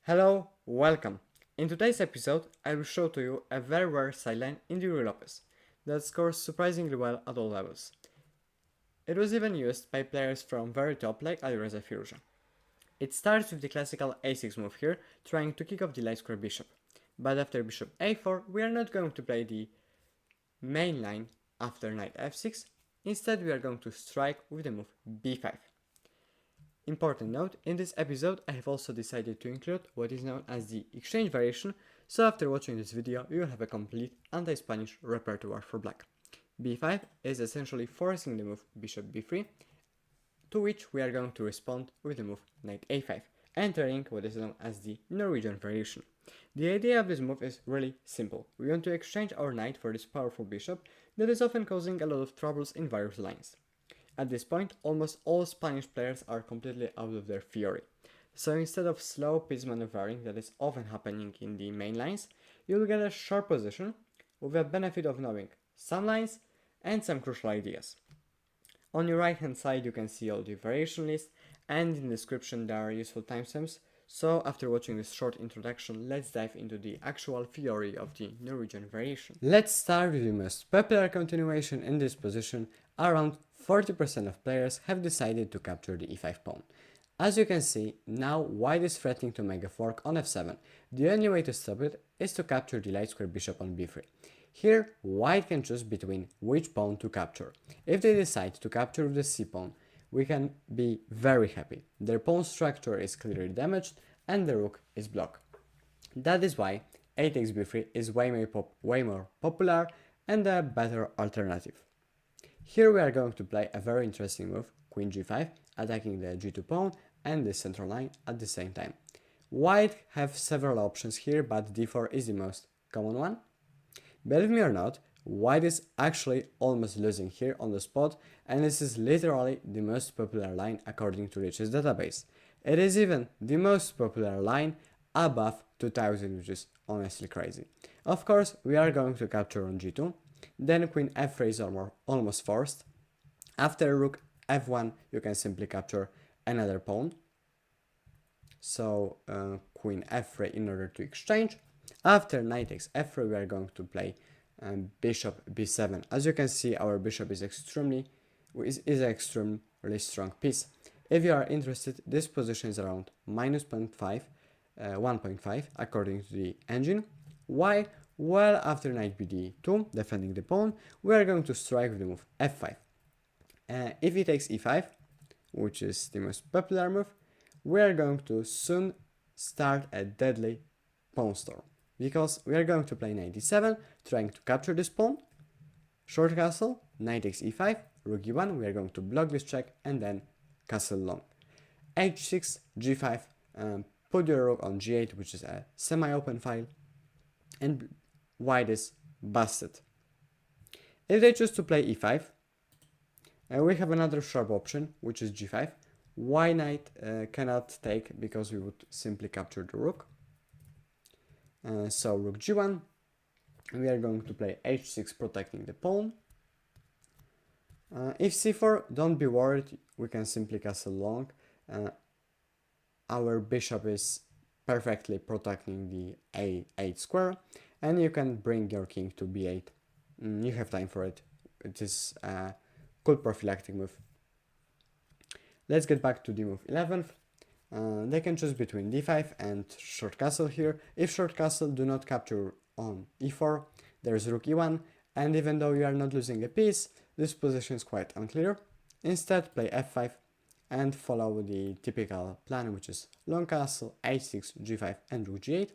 Hello, welcome. In today's episode, I will show to you a very rare sideline in the Ruy Lopez that scores surprisingly well at all levels. It was even used by players from very top like Alireza Firouzja. It starts with the classical a6 move here, trying to kick off the light square bishop. But after bishop a4, we are not going to play the main line after knight f6, instead we are going to strike with the move b5. Important note, in this episode I have also decided to include what is known as the exchange variation, so after watching this video you will have a complete anti-Spanish repertoire for black. b5 is essentially forcing the move bishop b3, to which we are going to respond with the move knight a5, entering what is known as the Norwegian variation. The idea of this move is really simple. We want to exchange our knight for this powerful bishop that is often causing a lot of troubles in various lines. At this point, almost all Spanish players are completely out of their fury. So instead of slow piece maneuvering that is often happening in the main lines, you'll get a sharp position with the benefit of knowing some lines and some crucial ideas. On your right hand side you can see all the variation list, and in the description there are useful timestamps. So after watching this short introduction, let's dive into the actual theory of the Norwegian variation. Let's start with the most popular continuation in this position. Around 40% of players have decided to capture the e5 pawn. As you can see, now white is threatening to make a fork on f7. The only way to stop it is to capture the light square bishop on b3. Here, white can choose between which pawn to capture. If they decide to capture with the c pawn, we can be very happy. Their pawn structure is clearly damaged and the rook is blocked. That is why a takes b3 is way more popular and a better alternative. Here we are going to play a very interesting move, queen g5, attacking the g2 pawn and the central line at the same time. White have several options here, but d4 is the most common one. Believe me or not, white is actually almost losing here on the spot, and this is literally the most popular line according to Rich's database. It is even the most popular line above 2000, which is honestly crazy. Of course, we are going to capture on g2, then queen f3 is almost forced. After rook f1, you can simply capture another pawn. So queen f3 in order to exchange. After knight takes f3, we are going to play bishop b7. As you can see, our bishop is extremely strong piece. If you are interested, this position is around minus 1.5 according to the engine. Why? Well, after knight bd2, defending the pawn, we are going to strike with the move f5. If he takes e5, which is the most popular move, we are going to soon start a deadly pawn storm, because we are going to play knight d7, trying to capture this pawn, short castle, knight takes e5, rook e1, we are going to block this check, and then castle long. h6, g5, put your rook on g8, which is a semi-open file, and white is busted. If they choose to play e5, we have another sharp option, which is g5. Why knight cannot take, because we would simply capture the rook. So rook g1, we are going to play h6, protecting the pawn. If c4, don't be worried, we can simply castle long. Our bishop is perfectly protecting the a8 square, and you can bring your king to b8. You have time for it. It is a cool prophylactic move. Let's get back to the move 11th. They can choose between d5 and short castle here. If short castle do not capture on e4, there's rook e1, and even though you are not losing a piece, this position is quite unclear. Instead, play f5 and follow the typical plan, which is long castle, h6, g5, and rook g8.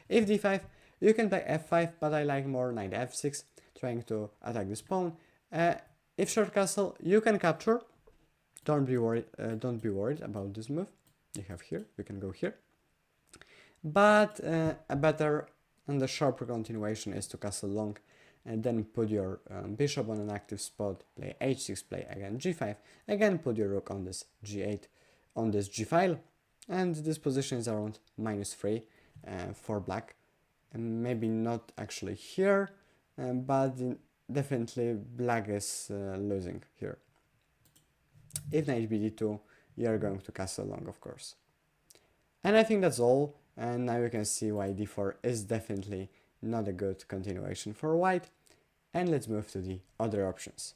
If d5, you can play f5, but I like more knight f6, trying to attack this pawn. If short castle, you can capture. Don't be worried about this move. You have here, you can go here. But a better and a sharper continuation is to castle long, and then put your bishop on an active spot, play h6, play again g5, again put your rook on this g8, on this g file, and this position is around -3 for black. And maybe not actually here, but definitely black is losing here. If knight bd2, you are going to castle long, of course. And I think that's all. And now you can see why d4 is definitely not a good continuation for white. And let's move to the other options.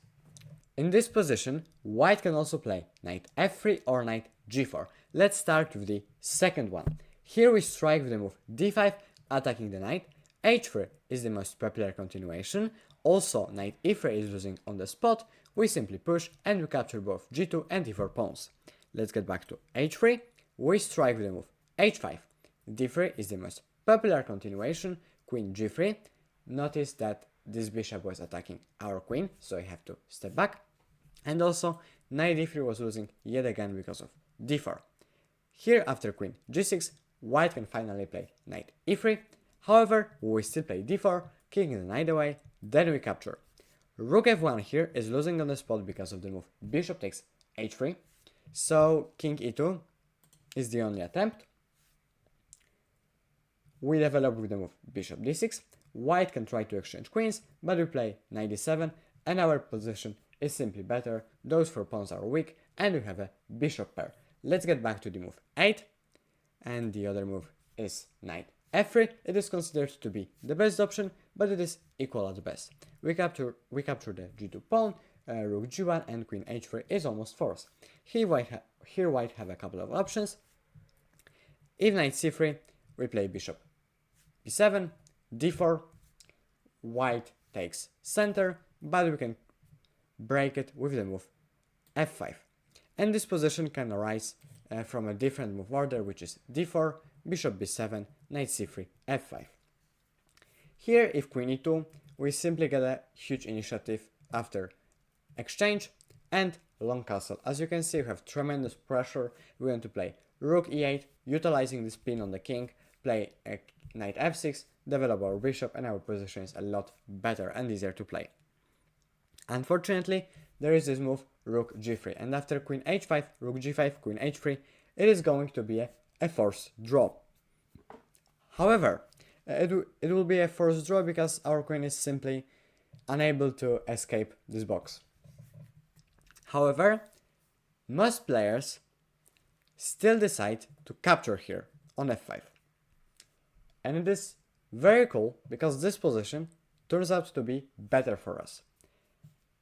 In this position, white can also play knight f3 or knight g4. Let's start with the second one. Here we strike with the move d5, attacking the knight. h3 is the most popular continuation. Also, knight e3 is losing on the spot. We simply push and we capture both g2 and e4 pawns. Let's get back to h3. We strike with the move h5. d3 is the most popular continuation. Queen g3. Notice that this bishop was attacking our queen, so I have to step back. And also, knight d3 was losing yet again because of d4. Here, after queen g6, white can finally play knight e3. However, we still play d4, kicking the knight away, then we capture. Rook f1 here is losing on the spot because of the move bishop takes h3. So king e2 is the only attempt. We develop with the move bishop d6. White can try to exchange queens, but we play knight d7, and our position is simply better. Those 4 pawns are weak, and we have a bishop pair. Let's get back to the move 8, and the other move is knight f3. It is considered to be the best option, but it is equal at best. We capture the g2 pawn, rook g1, and queen h3 is almost forced. Here white have a couple of options. If knight c3, we play bishop b7, d4, white takes center, but we can break it with the move f5. And this position can arise from a different move order, which is d4, bishop b7, knight c3, f5. Here, if queen e2, we simply get a huge initiative after exchange and long castle. As you can see, we have tremendous pressure. We want to play rook e8, utilizing the spin on the king, play knight f6, develop our bishop, and our position is a lot better and easier to play. Unfortunately, there is this move rook g3, and after queen h5, rook g5, queen h3, it is going to be a forced draw. However, it will be a forced draw because our queen is simply unable to escape this box. However, most players still decide to capture here on f5. And it is very cool because this position turns out to be better for us.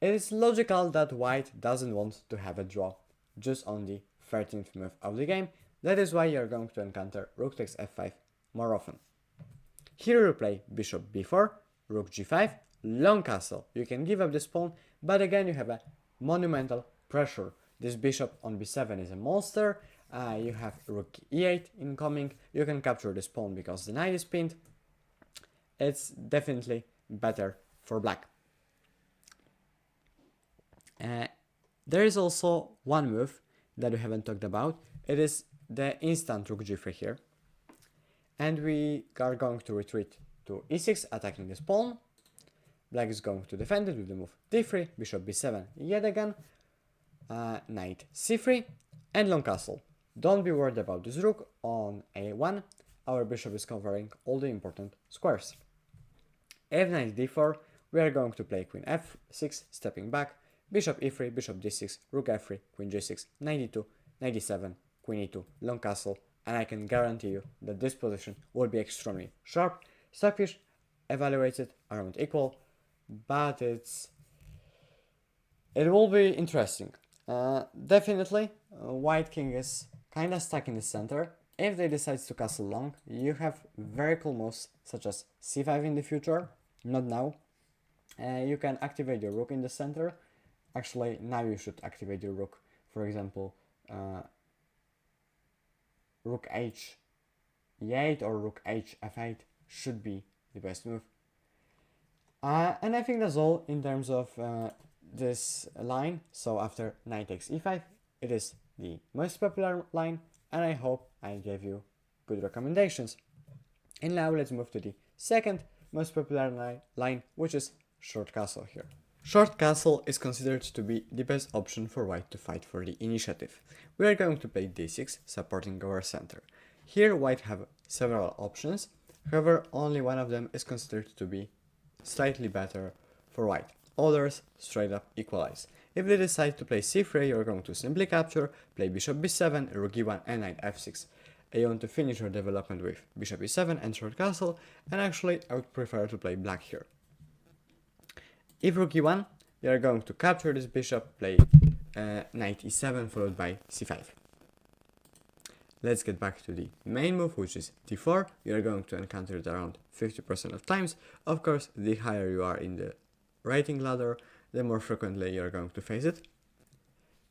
It is logical that white doesn't want to have a draw just on the 13th move of the game. That is why you're going to encounter rook takes f5 more often. Here you play bishop b4, rook g5, long castle. You can give up this pawn, but again you have a monumental pressure. This bishop on b7 is a monster. You have rook e8 incoming. You can capture this pawn because the knight is pinned. It's definitely better for black. There is also one move that we haven't talked about. It is the instant rook g3 here. And we are going to retreat to e6, attacking this pawn. Black is going to defend it with the move d3, bishop b7 yet again, knight c3, and long castle. Don't be worried about this rook on a1. Our bishop is covering all the important squares. If knight d4, we are going to play queen f6, stepping back, bishop e3, bishop d6, rook f3, queen g6, knight e2, knight d7, queen e2, long castle, and I can guarantee you that this position will be extremely sharp. Stockfish evaluates it around equal, but it will be interesting. Definitely, white king is kind of stuck in the center. If they decide to castle long, you have very cool moves such as c5 in the future, not now. You can activate your rook in the center. Actually, now you should activate your rook. For example, rook h8 or rook hf8 should be the best move. And I think that's all in terms of this line. So after knight takes e5, it is the most popular line, and I hope I gave you good recommendations. And now let's move to the second most popular line, which is short castle here. Short castle is considered to be the best option for white to fight for the initiative. We are going to play d6, supporting our center. Here white have several options, however only one of them is considered to be slightly better for white. Others straight up equalize. If they decide to play c3, you're going to simply capture, play bishop b7, rook e1, and knight f6. and you want to finish your development with bishop e7 and short castle, and actually I would prefer to play black here. If rook e1, you are going to capture this bishop, play knight e7 followed by c5. Let's get back to the main move, which is d4. You are going to encounter it around 50% of times. Of course, the higher you are in the rating ladder, the more frequently you are going to face it.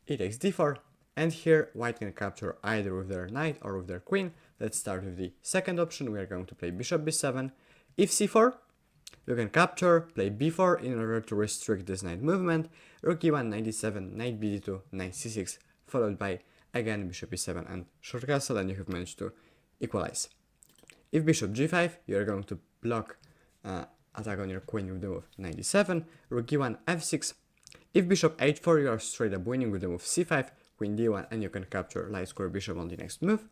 E takes d4, and here white can capture either with their knight or with their queen. Let's start with the second option. We are going to play bishop b7. If c4, you can capture, play b4 in order to restrict this knight movement. Rook e1, knight e7, knight bd2, knight c6, followed by again bishop e7 and short castle, and you have managed to equalize. If bishop g5, you are going to block attack on your queen with the move knight e7, rook e1, f6. If bishop h4, you are straight up winning with the move c5, queen d1, and you can capture light square bishop on the next move.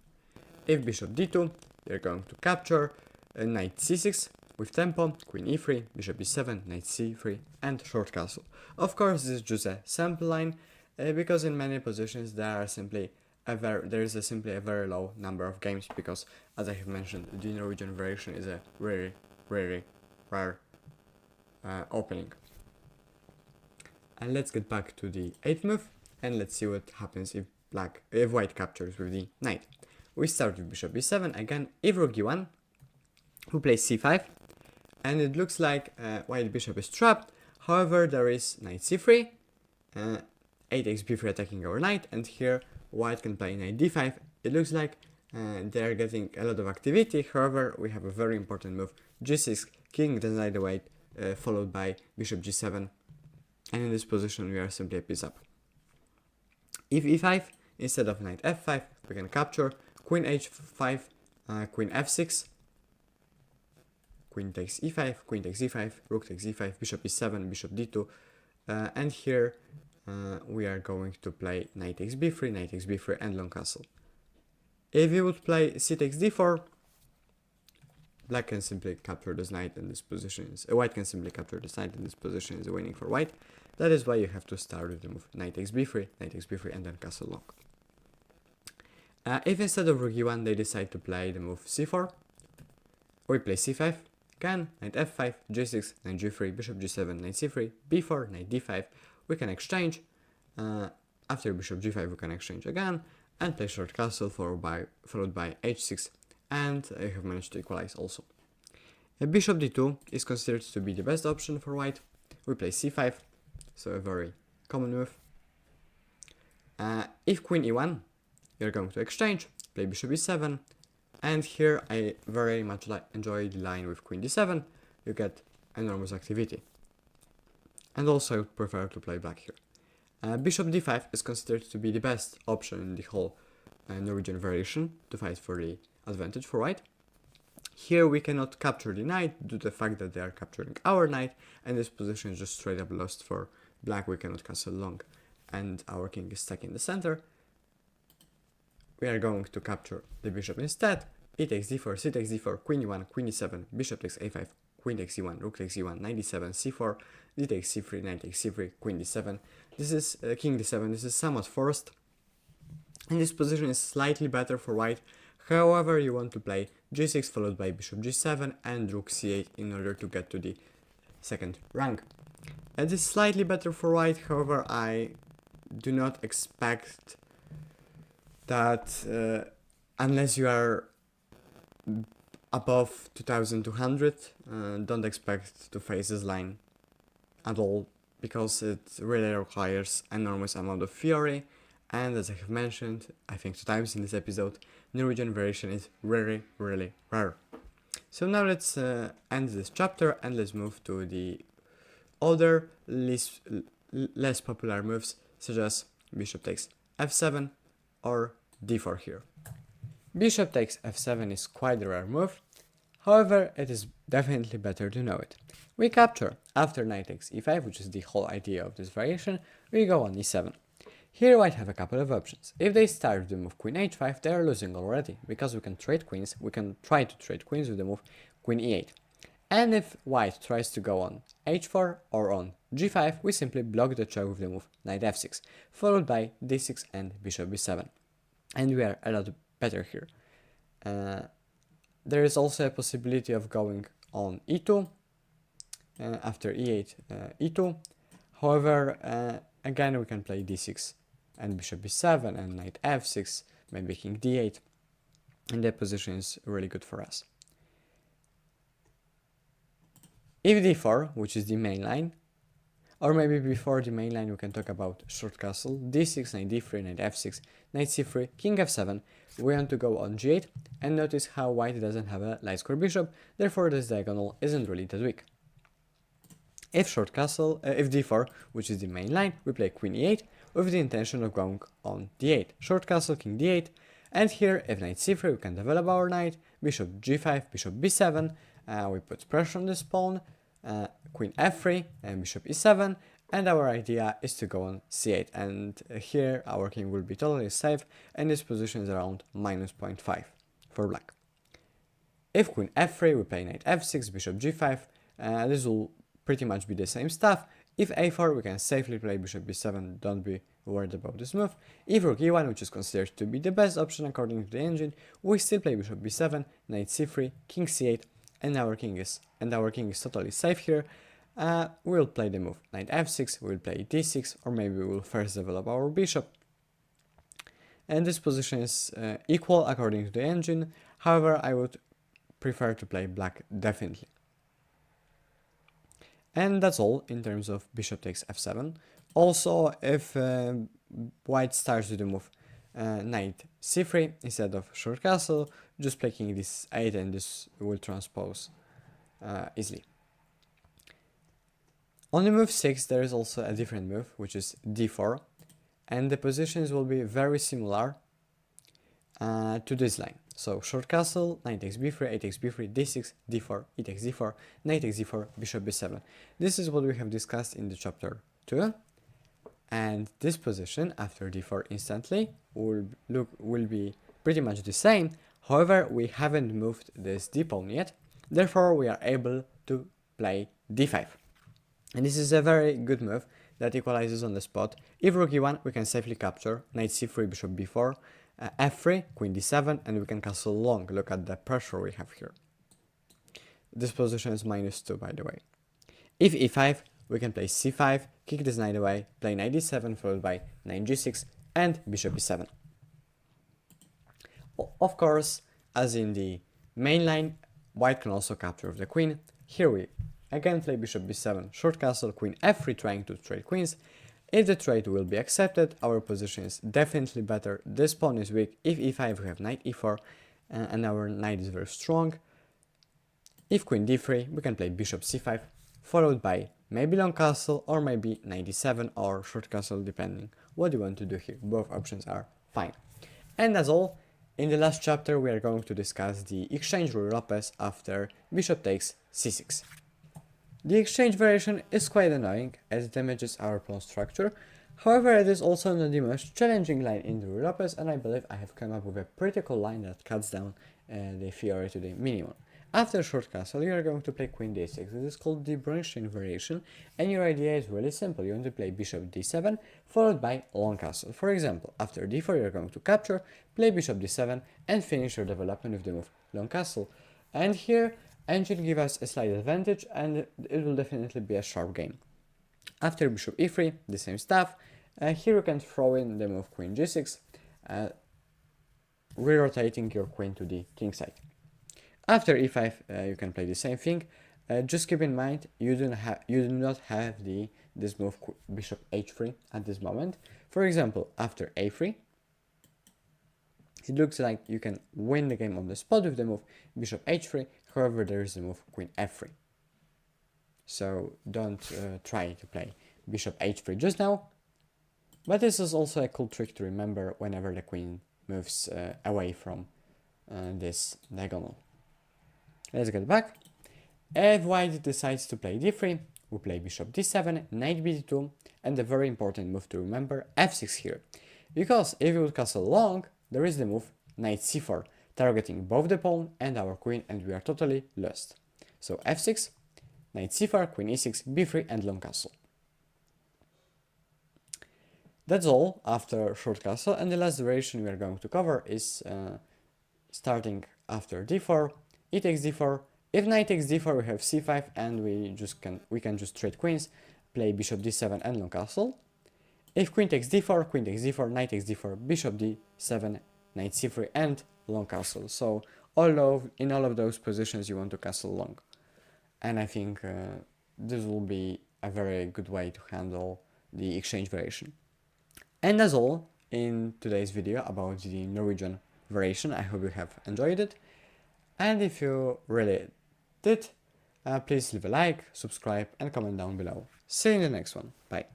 If bishop d2, you're going to capture knight c6 with tempo, queen e3, bishop e7, knight c3, and short castle. Of course, this is just a sample line, because in many positions there is simply a very low number of games, because as I have mentioned, the Norwegian variation is a very rare opening. And let's get back to the 8th move, and let's see what happens if white captures with the knight. We start with bishop e7 again. If rook e1, who plays c5, and it looks like white bishop is trapped. However, there is knight c3, a takes b3 attacking our knight, and here white can play knight d5. It looks like they are getting a lot of activity. However, we have a very important move, g6, kicking the knight away, followed by bishop g7, and in this position we are simply a piece up. If e5, instead of knight f5, we can capture, queen h5, queen f6, queen takes e5, queen takes e5, rook takes e5, bishop e7, bishop d2, and here we are going to play knight takes b3, and long castle. If you would play c takes d4, black can simply capture this knight, and this position is white can simply capture this knight, and this position is winning for white. That is why you have to start with the move knight takes b3, and then castle long. If instead of rook e1 they decide to play the move c4, we play c5, again, knight f5, g6, knight g3, bishop g7, knight c3, b4, knight d5, we can exchange. After bishop g5 we can exchange again, and play short castle followed by h6, and I have managed to equalize also. Bishop d2 is considered to be the best option for white. We play c5, so a very common move. If queen e1, you're going to exchange, play bishop e7, and here I very much enjoy the line with queen d7. You get enormous activity. And also I would prefer to play black here. Bishop d5 is considered to be the best option in the whole Norwegian variation to fight for the advantage for white. Here we cannot capture the knight due to the fact that they are capturing our knight, and this position is just straight up lost for black. We cannot castle long, and our king is stuck in the center. We are going to capture the bishop instead. E takes d4, c takes d4, queen e1, queen e7, bishop takes a5, queen takes e1, rook takes e1, knight d7, c4, d takes c3, knight takes c3, queen d7. This is king d7. This is somewhat forced, and this position is slightly better for white. However, you want to play g6 followed by bishop g7 and rook c8 in order to get to the second rank. It is slightly better for white. However, I do not expect that unless you are above 2200, don't expect to face this line at all, because it really requires enormous amount of fury, and as I have mentioned, I think 2 times in this episode, Norwegian variation is really rare. So now let's end this chapter and let's move to the other less popular moves, such as bishop takes f7 or d4 here. Bishop takes f7 is quite a rare move, however it is definitely better to know it. We capture. After knight takes e5, which is the whole idea of this variation, we go on e7. Here white have a couple of options. If they start with the move queen h5, they are losing already, because we can trade queens. We can try to trade queens with the move queen e8. And if white tries to go on h4 or on g5, we simply block the check with the move knight f6, followed by d6 and bishop b7. And we are a lot better here. There is also a possibility of going on e2 after e8, e2. However, again we can play d6 and bishop b7 and knight f6, maybe king d8, and that position is really good for us. If d4, which is the main line, or maybe before the main line we can talk about short castle, d6, knight d3, knight f6, knight c3, king f7, we want to go on g8, and notice how white doesn't have a light square bishop, therefore this diagonal isn't really that weak. If short castle, if d4, which is the main line, we play queen e8 with the intention of going on d8, short castle, king d8, and here if knight c3 we can develop our knight, bishop g5, bishop b7, we put pressure on this pawn, queen f3 and bishop e7, and our idea is to go on c8, and here our king will be totally safe, and this position is around minus 0.5 for black. If queen f3 we play knight f6, bishop g5, this will pretty much be the same stuff. If a4 we can safely play bishop b7, don't be worried about this move. If rook e1, which is considered to be the best option according to the engine, we still play bishop b7, knight c3, king c8, and our king is totally safe here. We'll play the move knight f6, we'll play d6, or maybe we'll first develop our bishop. And this position is equal according to the engine. However, I would prefer to play black definitely. And that's all in terms of bishop takes f7. Also, if white starts with the move knight c3 instead of short castle, just play king d8 and this will transpose easily. On the move 6 there is also a different move, which is d4, and the positions will be very similar to this line. So short castle, knight takes b3, a takes b3, d6, d4, e takes d4, knight takes d4, bishop b7. This is what we have discussed in the chapter 2, and this position after d4 instantly will be pretty much the same. However, we haven't moved this d pawn yet, therefore we are able to play d5. And this is a very good move that equalizes on the spot. If rook e1, we can safely capture, knight c3, bishop b4, f3, queen d7, and we can castle long. Look at the pressure we have here. This position is -2, by the way. If e5, we can play c5, kick this knight away, play knight d7, followed by knight g6, and bishop e7. Of course, as in the main line, white can also capture with the queen. Here we again play bishop b7, short castle, queen f3, trying to trade queens. If the trade will be accepted, our position is definitely better. This pawn is weak. If e5, we have knight e4, and our knight is very strong. If queen d3, we can play bishop c5, followed by maybe long castle, or maybe knight d7, or short castle, depending what you want to do here. Both options are fine. And that's all. In the last chapter, we are going to discuss the exchange Ruy Lopez after bishop takes c6. The exchange variation is quite annoying as it damages our pawn structure. However, it is also not the most challenging line in the Ruy Lopez, and I believe I have come up with a pretty cool line that cuts down the theory to the minimum. After short castle, you are going to play queen d6. This is called the Bronstein variation, and your idea is really simple. You want to play bishop d7, followed by long castle. For example, after d4, you are going to capture, play bishop d7, and finish your development with the move long castle. And here, engine gives us a slight advantage, and it will definitely be a sharp game. After bishop e3, the same stuff. Here you can throw in the move queen g6, re-rotating your queen to the king side. After e5, you can play the same thing. Just keep in mind you do not have this move bishop h3 at this moment. For example, after a3, it looks like you can win the game on the spot with the move bishop h3. However, there is the move queen f3. So don't try to play bishop h3 just now. But this is also a cool trick to remember whenever the queen moves away from this diagonal. Let's get back. If white decides to play d3, we play bishop d7, knight b2, and a very important move to remember, f6 here. Because if you would castle long, there is the move knight c4, targeting both the pawn and our queen, and we are totally lost. So f6, knight c4, queen e6, b3, and long castle. That's all after short castle, and the last variation we are going to cover is starting after d4, e takes d4. If knight takes d4, we have c5, and we can just trade queens, play bishop d7 and long castle. If queen takes d4, queen takes d4, knight takes d4, bishop d7, knight c3, and long castle. So in all of those positions you want to castle long. And I think this will be a very good way to handle the exchange variation. And that's all in today's video about the Norwegian variation. I hope you have enjoyed it. And if you really did, please leave a like, subscribe, and comment down below. See you in the next one. Bye.